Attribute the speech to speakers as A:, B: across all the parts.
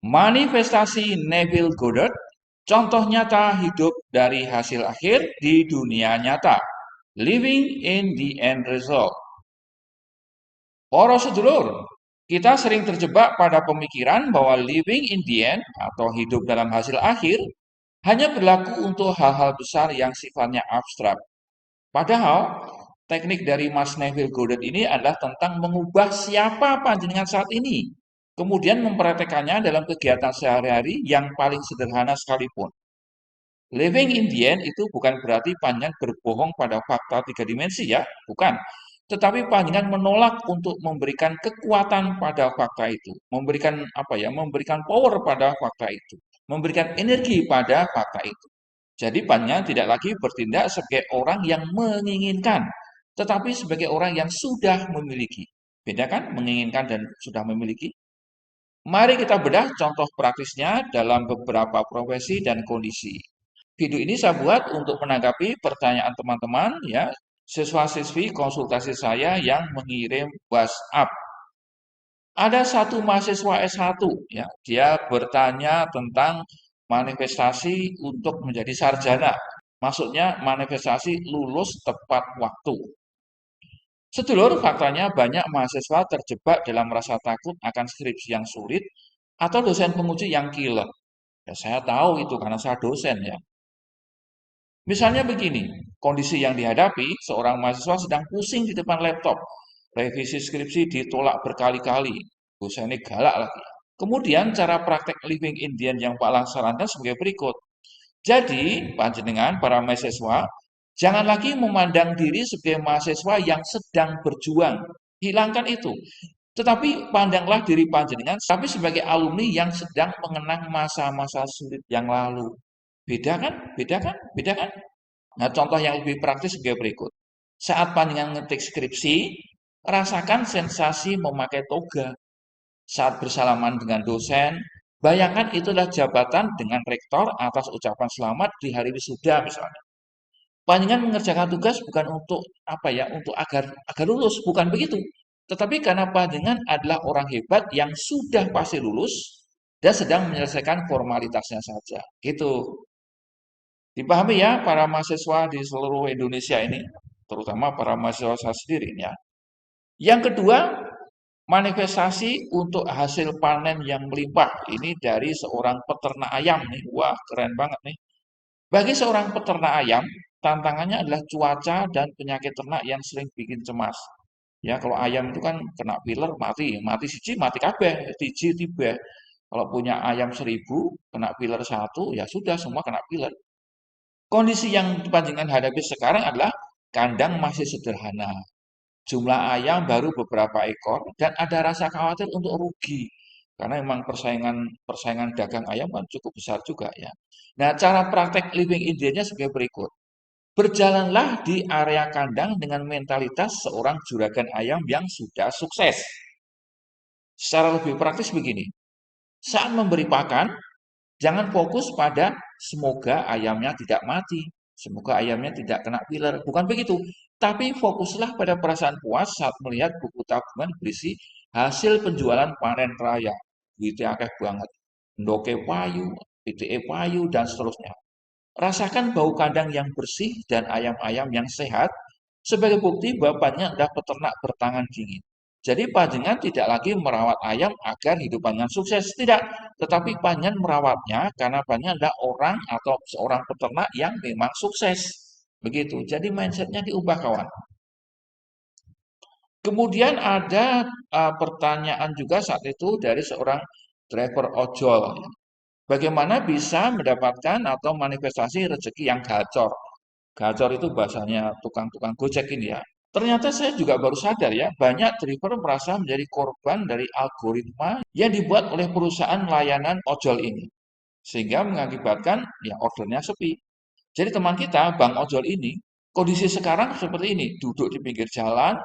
A: Manifestasi Neville Goddard, contoh nyata hidup dari hasil akhir di dunia nyata. Living in the end result. Para sedulur, kita sering terjebak pada pemikiran bahwa living in the end atau hidup dalam hasil akhir hanya berlaku untuk hal-hal besar yang sifatnya abstrak. Padahal, teknik dari Mas Neville Goddard ini adalah tentang mengubah siapa panjenengan saat ini, kemudian mempraktekannya dalam kegiatan sehari-hari yang paling sederhana sekalipun. Living in the end itu bukan berarti panjenengan berbohong pada fakta tiga dimensi ya, bukan. Tetapi panjenengan menolak untuk memberikan kekuatan pada fakta itu, memberikan apa ya, memberikan power pada fakta itu, memberikan energi pada fakta itu. Jadi panjenengan tidak lagi bertindak sebagai orang yang menginginkan, tetapi sebagai orang yang sudah memiliki. Beda kan menginginkan dan sudah memiliki? Mari kita bedah contoh praktisnya dalam beberapa profesi dan kondisi. Video ini saya buat untuk menanggapi pertanyaan teman-teman ya, siswa-siswi konsultasi saya yang mengirim WhatsApp. Ada satu mahasiswa S1 ya, dia bertanya tentang manifestasi untuk menjadi sarjana. Maksudnya manifestasi lulus tepat waktu. Sedulur, faktanya banyak mahasiswa terjebak dalam rasa takut akan skripsi yang sulit atau dosen penguji yang killer. Ya, saya tahu itu karena saya dosen ya. Misalnya begini, kondisi yang dihadapi seorang mahasiswa sedang pusing di depan laptop. Revisi skripsi ditolak berkali-kali. Dosennya galak lagi. Kemudian cara praktek living Indian yang Pak Lang sarankan sebagai berikut. Jadi, panjenengan para mahasiswa, jangan lagi memandang diri sebagai mahasiswa yang sedang berjuang. Hilangkan itu. Tetapi pandanglah diri panjenengan tapi sebagai alumni yang sedang mengenang masa-masa sulit yang lalu. Beda kan? Beda kan? Beda kan? Nah, contoh yang lebih praktis sebagai berikut. Saat panjenengan ngetik skripsi, rasakan sensasi memakai toga. Saat bersalaman dengan dosen, bayangkan itulah jabatan dengan rektor atas ucapan selamat di hari wisuda misalnya. Panjenengan mengerjakan tugas bukan untuk apa ya, untuk agar lulus, bukan begitu. Tetapi karena panjenengan adalah orang hebat yang sudah pasti lulus dan sedang menyelesaikan formalitasnya saja. Gitu. Dipahami ya para mahasiswa di seluruh Indonesia ini, terutama para mahasiswa saya sendiri ya. Yang kedua, manifestasi untuk hasil panen yang melimpah. Ini dari seorang peternak ayam nih. Wah, keren banget nih. Bagi seorang peternak ayam, tantangannya adalah cuaca dan penyakit ternak yang sering bikin cemas. Ya, kalau ayam itu kan kena piler mati, mati siji mati kabeh, siji tiba. Kalau punya ayam 1.000, kena piler satu, ya sudah semua kena piler. Kondisi yang panjenengan hadapi sekarang adalah kandang masih sederhana. Jumlah ayam baru beberapa ekor dan ada rasa khawatir untuk rugi. Karena memang persaingan persaingan dagang ayam kan cukup besar juga ya. Nah, cara praktek living idealnya sebagai berikut. Berjalanlah di area kandang dengan mentalitas seorang juragan ayam yang sudah sukses. Secara lebih praktis begini. Saat memberi pakan, jangan fokus pada semoga ayamnya tidak mati, semoga ayamnya tidak kena pilar. Bukan begitu. Tapi fokuslah pada perasaan puas saat melihat buku tabungan berisi hasil penjualan panen raya. Duitnya akeh banget. Ndoke payu, PTE payu, dan seterusnya. Rasakan bau kandang yang bersih dan ayam-ayam yang sehat sebagai bukti bahwa panjenengan adalah peternak bertangan dingin. Jadi panjenengan tidak lagi merawat ayam agar hidup panjenengan sukses, tidak. Tetapi panjenengan merawatnya karena panjenengan adalah orang atau seorang peternak yang memang sukses. Begitu. Jadi mindsetnya diubah kawan. Kemudian ada pertanyaan juga saat itu dari seorang driver ojol. Bagaimana bisa mendapatkan atau manifestasi rezeki yang gacor? Gacor itu bahasanya tukang-tukang gojek ini ya. Ternyata saya juga baru sadar ya, banyak driver merasa menjadi korban dari algoritma yang dibuat oleh perusahaan layanan ojol ini. Sehingga mengakibatkan ya ordernya sepi. Jadi teman kita, Bang Ojol ini, kondisi sekarang seperti ini, duduk di pinggir jalan,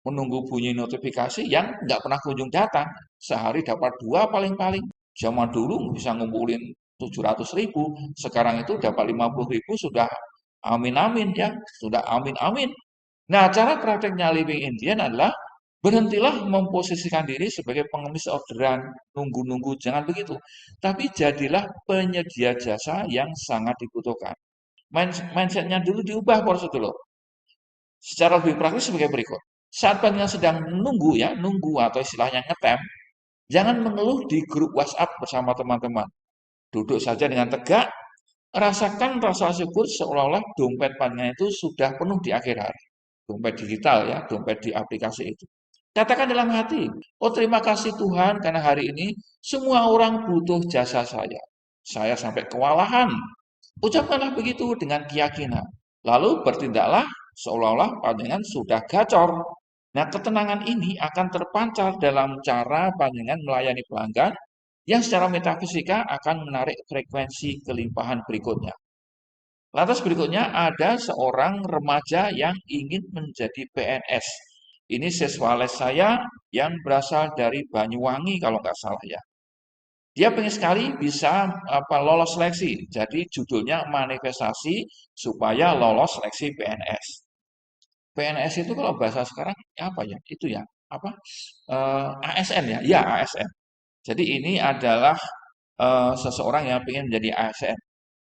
A: menunggu bunyi notifikasi yang nggak pernah kunjung datang. Sehari dapat dua paling-paling. Zaman dulu bisa ngumpulin 700.000, sekarang itu dapat 50.000 sudah amin-amin ya, sudah amin-amin. Nah, cara prakteknya living Indian adalah Berhentilah memposisikan diri sebagai pengemis orderan, nunggu-nunggu, jangan begitu. Tapi jadilah penyedia jasa yang sangat dibutuhkan. Mindsetnya dulu diubah, poros dulu. Secara lebih praktis sebagai berikut. Saat panjenengan sedang menunggu ya, nunggu atau istilahnya ngetem, jangan mengeluh di grup WhatsApp bersama teman-teman. Duduk saja dengan tegak, rasakan rasa syukur seolah-olah dompet panjenengan itu sudah penuh di akhir hari. Dompet digital ya, dompet di aplikasi itu. Katakan dalam hati, oh terima kasih Tuhan karena hari ini semua orang butuh jasa saya. Saya sampai kewalahan. Ucapkanlah begitu dengan keyakinan. Lalu bertindaklah seolah-olah panjenengan sudah gacor. Nah, ketenangan ini akan terpancar dalam cara panjenengan melayani pelanggan yang secara metafisika akan menarik frekuensi kelimpahan berikutnya. Lantas berikutnya ada seorang remaja yang ingin menjadi PNS. Ini siswa les saya yang berasal dari Banyuwangi kalau nggak salah ya. Dia pengen sekali bisa lolos seleksi. Jadi judulnya manifestasi supaya lolos seleksi PNS. PNS itu kalau bahasa sekarang apa ya? Itu ya, apa? ASN ya? Ya, ASN. Jadi ini adalah seseorang yang ingin menjadi ASN.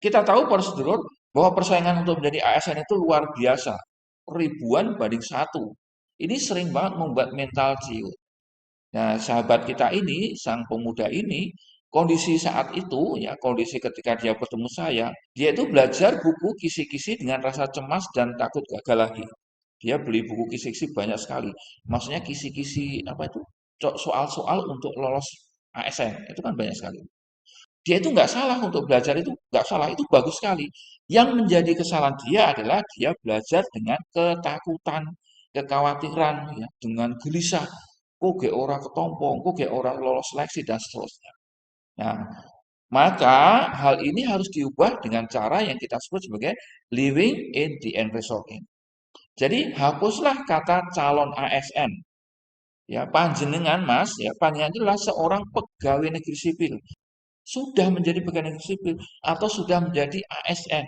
A: Kita tahu prosedur bahwa persaingan untuk menjadi ASN itu luar biasa. Ribuan banding satu. Ini sering banget membuat mental ciut. Nah, sahabat kita ini, sang pemuda ini, kondisi saat itu, ya kondisi ketika dia bertemu saya, dia itu belajar buku kisi-kisi dengan rasa cemas dan takut gagal lagi. Dia beli buku kisi-kisi banyak sekali. Maksudnya kisi-kisi apa itu? Soal-soal untuk lolos ASN, itu kan banyak sekali. Dia itu nggak salah untuk belajar itu, nggak salah, itu bagus sekali. Yang menjadi kesalahan dia adalah dia belajar dengan ketakutan, kekhawatiran, ya, dengan gelisah. Kok gak ora ketompong, kok gak ora lolos seleksi dan seterusnya. Nah, maka hal ini harus diubah dengan cara yang kita sebut sebagai living in the end result. Jadi hapuslah kata calon ASN. Ya, panjenengan Mas, ya panjenengan adalah seorang pegawai negeri sipil. Sudah menjadi pegawai negeri sipil atau sudah menjadi ASN,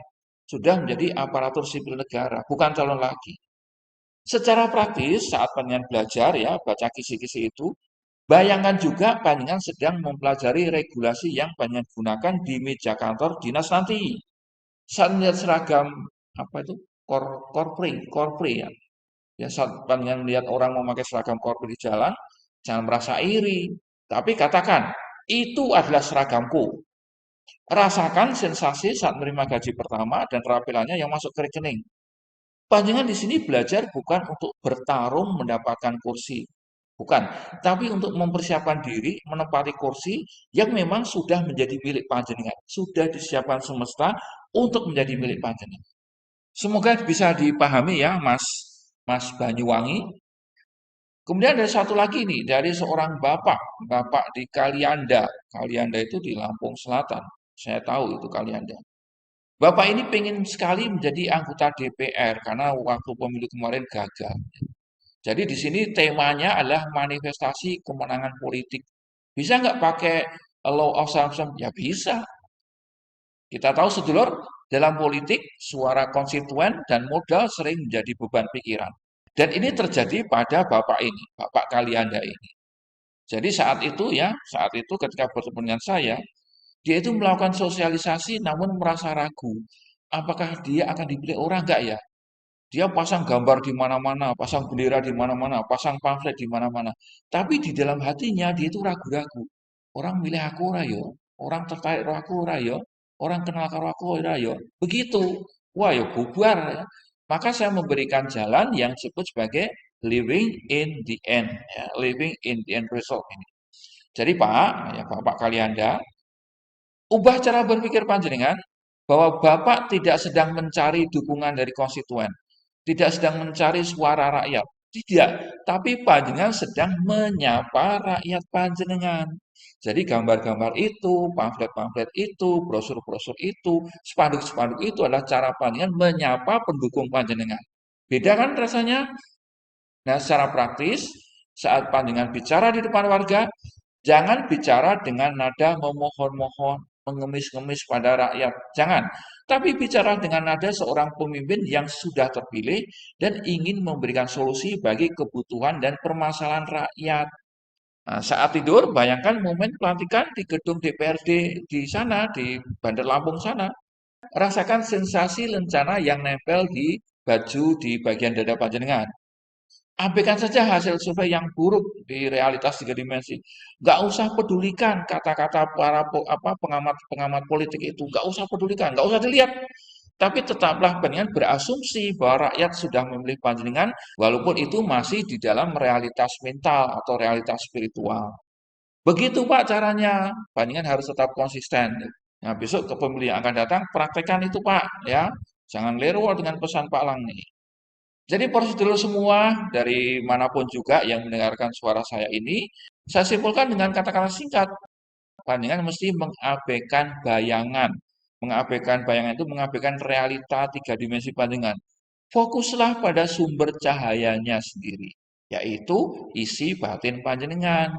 A: sudah menjadi aparatur sipil negara, bukan calon lagi. Secara praktis saat panjenengan belajar ya baca kisi-kisi itu, bayangkan juga panjenengan sedang mempelajari regulasi yang panjenengan gunakan di meja kantor dinas nanti. Saat melihat seragam apa itu korpri ya. Ya saat panjenengan melihat orang memakai seragam korpri di jalan, jangan merasa iri, tapi katakan itu adalah seragamku. Rasakan sensasi saat menerima gaji pertama dan tampilannya yang masuk ke rekening. Panjangan di sini belajar bukan untuk bertarung mendapatkan kursi, bukan, tapi untuk mempersiapkan diri menempati kursi yang memang sudah menjadi milik panjenengan, sudah disiapkan semesta untuk menjadi milik panjenengan. Semoga bisa dipahami ya, Mas Banyuwangi. Kemudian ada satu lagi nih dari seorang bapak di Kalianda. Kalianda itu di Lampung Selatan. Saya tahu itu Kalianda. Bapak ini pengen sekali menjadi anggota DPR karena waktu pemilu kemarin gagal. Jadi di sini temanya adalah manifestasi kemenangan politik. Bisa nggak pakai law of assumption? Ya bisa. Kita tahu sedulur, dalam politik suara konstituen dan modal sering menjadi beban pikiran. Dan ini terjadi pada Bapak ini, Bapak Kalianda ini. Jadi saat itu ya, saat itu ketika bertemu dengan saya, dia itu melakukan sosialisasi namun merasa ragu. Apakah dia akan dipilih orang enggak ya? Dia pasang gambar di mana-mana, pasang bendera di mana-mana, pasang pamflet di mana-mana. Tapi di dalam hatinya dia itu ragu-ragu. Orang milih aku ora yo, orang tertarik karo aku ora yo, orang kenal karo aku ora yo. Begitu. Wah, ya bubar ya. Maka saya memberikan jalan yang disebut sebagai living in the end, ya, living in the end result ini. Jadi Pak, ya Bapak Kalianda, ubah cara berpikir panjenengan bahwa Bapak tidak sedang mencari dukungan dari konstituen, tidak sedang mencari suara rakyat, tidak, tapi panjenengan sedang menyapa rakyat panjenengan. Jadi gambar-gambar itu, pamflet-pamflet itu, brosur-brosur itu, spanduk-spanduk itu adalah cara panjenengan menyapa pendukung panjenengan. Beda kan rasanya? Nah, secara praktis, saat panjenengan bicara di depan warga, jangan bicara dengan nada memohon-mohon. mengemis-ngemis pada rakyat. Jangan. Tapi bicara dengan nada seorang pemimpin yang sudah terpilih dan ingin memberikan solusi bagi kebutuhan dan permasalahan rakyat. Nah, saat tidur, bayangkan momen pelantikan di gedung DPRD di sana, di Bandar Lampung sana. Rasakan sensasi lencana yang nempel di baju di bagian dada panjenengan. Abaikan saja hasil survei yang buruk di realitas tiga dimensi. Nggak usah pedulikan kata-kata para pengamat politik itu. Nggak usah pedulikan, nggak usah dilihat. Tapi tetaplah panjenengan berasumsi bahwa rakyat sudah memilih panjenengan, walaupun itu masih di dalam realitas mental atau realitas spiritual. Begitu Pak caranya. Panjenengan harus tetap konsisten. Nah, besok ke pemilih yang akan datang, praktekkan itu Pak, ya. Jangan lero dengan pesan Pak Lang nih. Jadi prosedur semua dari manapun juga yang mendengarkan suara saya ini, saya simpulkan dengan kata-kata singkat. Panjenengan mesti mengabaikan bayangan. Mengabaikan bayangan itu mengabaikan realita tiga dimensi panjenengan. Fokuslah pada sumber cahayanya sendiri, yaitu isi batin panjenengan.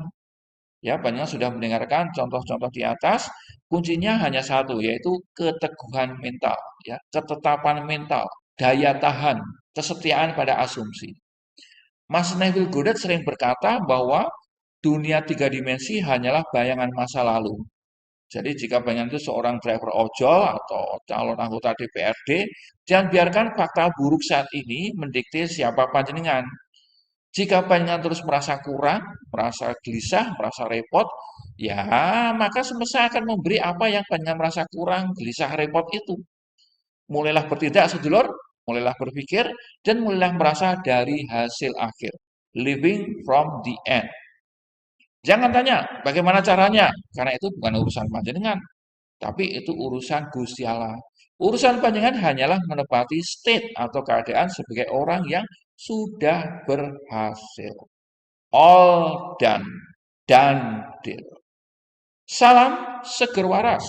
A: Ya, panjenengan sudah mendengarkan contoh-contoh di atas, kuncinya hanya satu, yaitu keteguhan mental, ya, ketetapan mental, daya tahan, kesetiaan pada asumsi. Mas Neville Goddard sering berkata bahwa dunia tiga dimensi hanyalah bayangan masa lalu. Jadi jika panjenengan itu seorang driver ojol atau calon anggota DPRD, jangan biarkan fakta buruk saat ini mendikte siapa panjenengan. Jika panjenengan terus merasa kurang, merasa gelisah, merasa repot, ya maka semesta akan memberi apa yang panjenengan merasa kurang, gelisah, repot itu. Mulailah bertindak sedulur, mulailah berpikir, dan mulailah merasa dari hasil akhir. Living from the end. Jangan tanya bagaimana caranya, karena itu bukan urusan panjenengan, tapi itu urusan Gusti Allah. Urusan panjenengan hanyalah menepati state atau keadaan sebagai orang yang sudah berhasil. All done. Done deal. Salam seger waras.